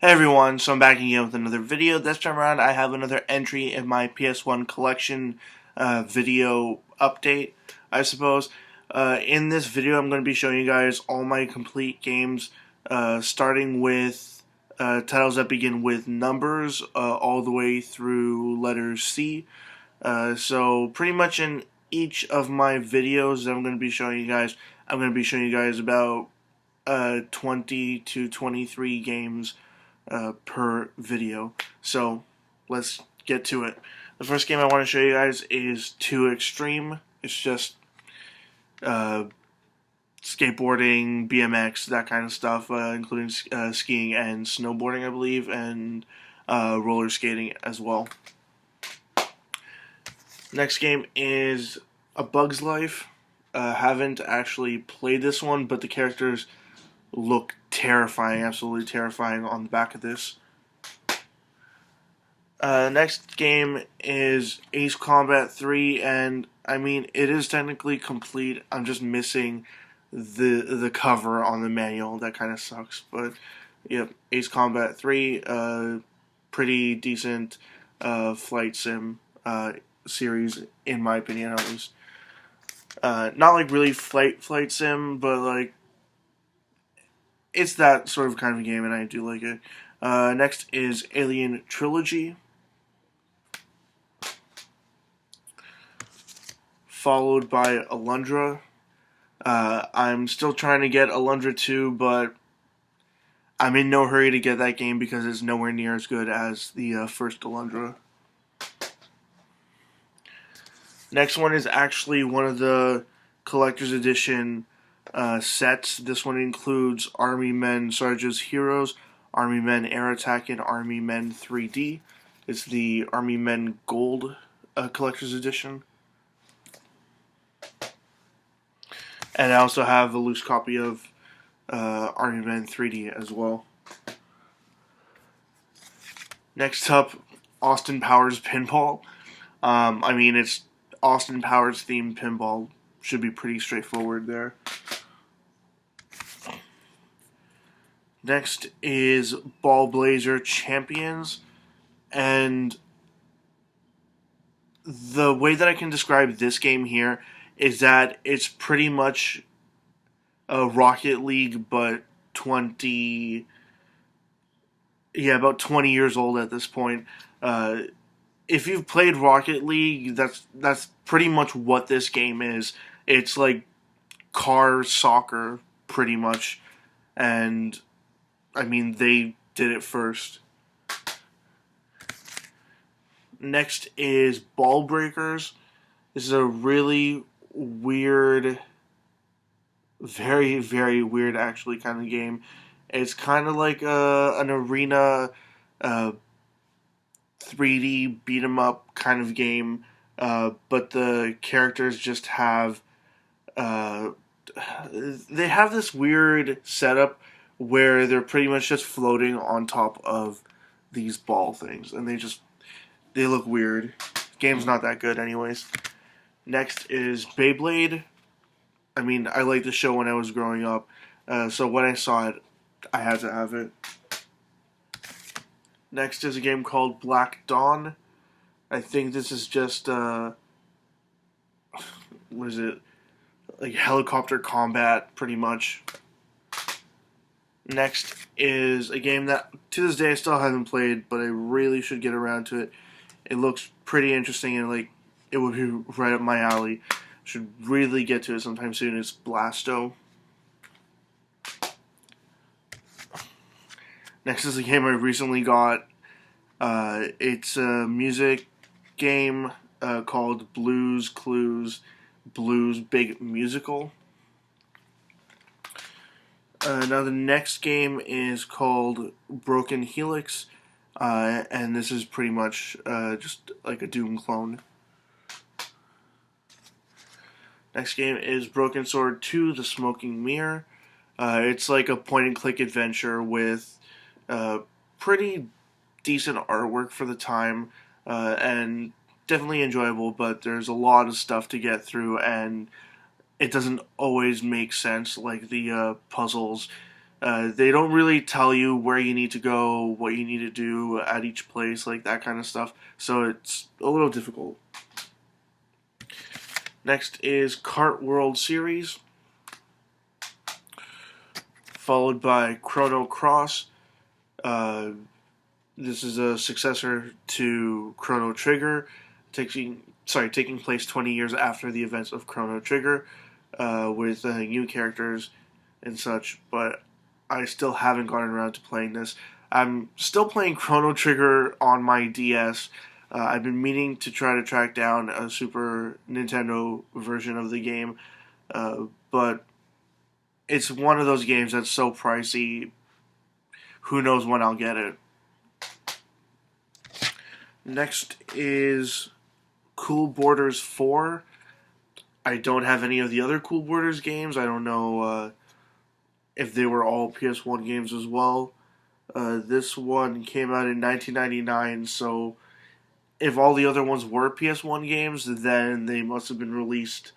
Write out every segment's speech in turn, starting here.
Hey everyone, so I'm back again with another video. This time around I have another entry in my PS1 collection video update, I suppose. In this video I'm going to be showing you guys all my complete games, starting with titles that begin with numbers all the way through letter C. So pretty much in each of my videos that I'm going to be showing you guys, I'm going to be showing you guys about 20 to 23 games per video. So let's get to it. The first game I want to show you guys is Too Extreme. It's just skateboarding, BMX, that kind of stuff, including skiing and snowboarding, I believe, and roller skating as well. Next game is A Bug's Life. Haven't actually played this one, but the characters look terrifying, absolutely terrifying on the back of this. Next game is Ace Combat 3, and I mean, it is technically complete. I'm just missing the cover on the manual. That kind of sucks, but yeah, Ace Combat 3, pretty decent flight sim series, in my opinion, at least. Not like really flight sim, but like it's that sort of kind of game, and I do like it. Next is Alien Trilogy, followed by Alundra. I'm still trying to get Alundra 2, but I'm in no hurry to get that game because it's nowhere near as good as the first Alundra. Next one is actually one of the collector's edition sets. This one includes Army Men Sarge's Heroes, Army Men Air Attack, and Army Men 3D. It's the Army Men Gold collector's edition. And I also have a loose copy of Army Men 3D as well. Next up, Austin Powers Pinball. I mean, it's Austin Powers themed pinball. Should be pretty straightforward there. Next is Ball Blazer Champions, and the way that I can describe this game here is that it's pretty much a Rocket League, but about 20 years old at this point. If you've played Rocket League, that's pretty much what this game is. It's like car soccer, pretty much, and I mean, they did it first. Next is Ball Breakers. This is a really weird, very, very weird, actually, kind of game. It's kind of like an arena 3D beat 'em up kind of game, but the characters just have they have this weird setup where they're pretty much just floating on top of these ball things, and they look weird. The game's not that good anyways. Next is Beyblade. I mean, I liked the show when I was growing up, so when I saw it, I had to have it. Next is a game called Black Dawn. I think this is just, what is it? Like helicopter combat, pretty much. Next is a game that, to this day, I still haven't played, but I really should get around to it. It looks pretty interesting, and like it would be right up my alley. Should really get to it sometime soon. It's Blasto. Next is a game I recently got. It's a music game called Blues Clues Blues Big Musical. Now the next game is called Broken Helix, and this is pretty much just like a Doom clone. Next game is Broken Sword 2: The Smoking Mirror. It's like a point-and-click adventure with pretty decent artwork for the time, and definitely enjoyable, but there's a lot of stuff to get through, and it doesn't always make sense. Like the puzzles They don't really tell you where you need to go, what you need to do at each place, like that kind of stuff. So it's a little difficult. Next is Kart World Series, followed by Chrono Cross. This is a successor to Chrono Trigger, taking place 20 years after the events of Chrono Trigger, with new characters and such. But I still haven't gotten around to playing this. I'm still playing Chrono Trigger on my DS. I've been meaning to try to track down a Super Nintendo version of the game, but it's one of those games that's so pricey. Who knows when I'll get it. Next is Cool Borders 4. I don't have any of the other Cool Borders games. I don't know if they were all PS1 games as well. This one came out in 1999, so if all the other ones were PS1 games, then they must have been released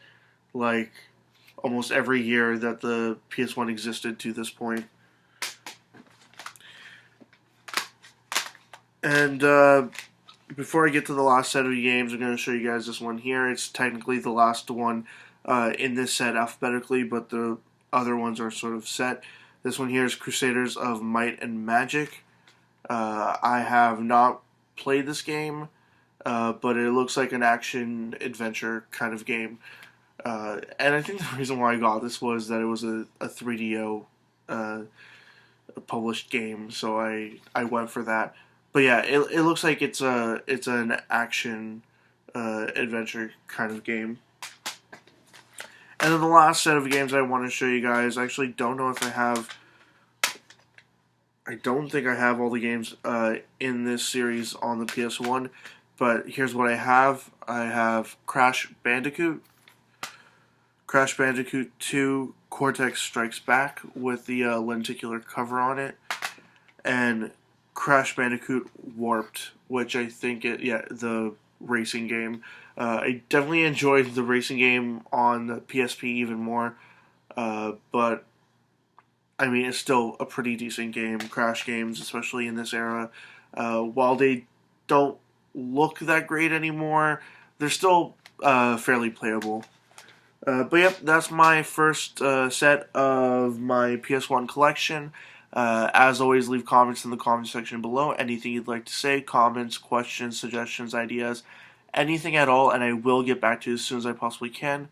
like almost every year that the PS1 existed to this point. And before I get to the last set of games, I'm going to show you guys this one here. It's technically the last one in this set alphabetically, but the other ones are sort of set. This one here is Crusaders of Might and Magic. I have not played this game, but it looks like an action-adventure kind of game. And I think the reason why I got this was that it was a 3DO published game, so I went for that. But yeah, it looks like it's an action adventure kind of game. And then the last set of games I want to show you guys, I actually don't know if I don't think I have all the games in this series on the PS1, but here's what I have. I have Crash Bandicoot, Crash Bandicoot 2 Cortex Strikes Back with the lenticular cover on it, and Crash Bandicoot Warped, which I think the racing game. I definitely enjoyed the racing game on the PSP even more, but I mean it's still a pretty decent game. Crash games, especially in this era, while they don't look that great anymore, they're still fairly playable. But yep, that's my first set of my PS1 collection. As always, leave comments in the comment section below. Anything you'd like to say, comments, questions, suggestions, ideas, anything at all, and I will get back to you as soon as I possibly can.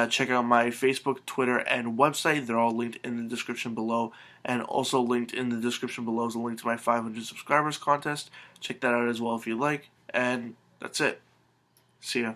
Check out my Facebook, Twitter, and website. They're all linked in the description below. And also linked in the description below is a link to my 500 subscribers contest. Check that out as well if you like. And that's it. See ya.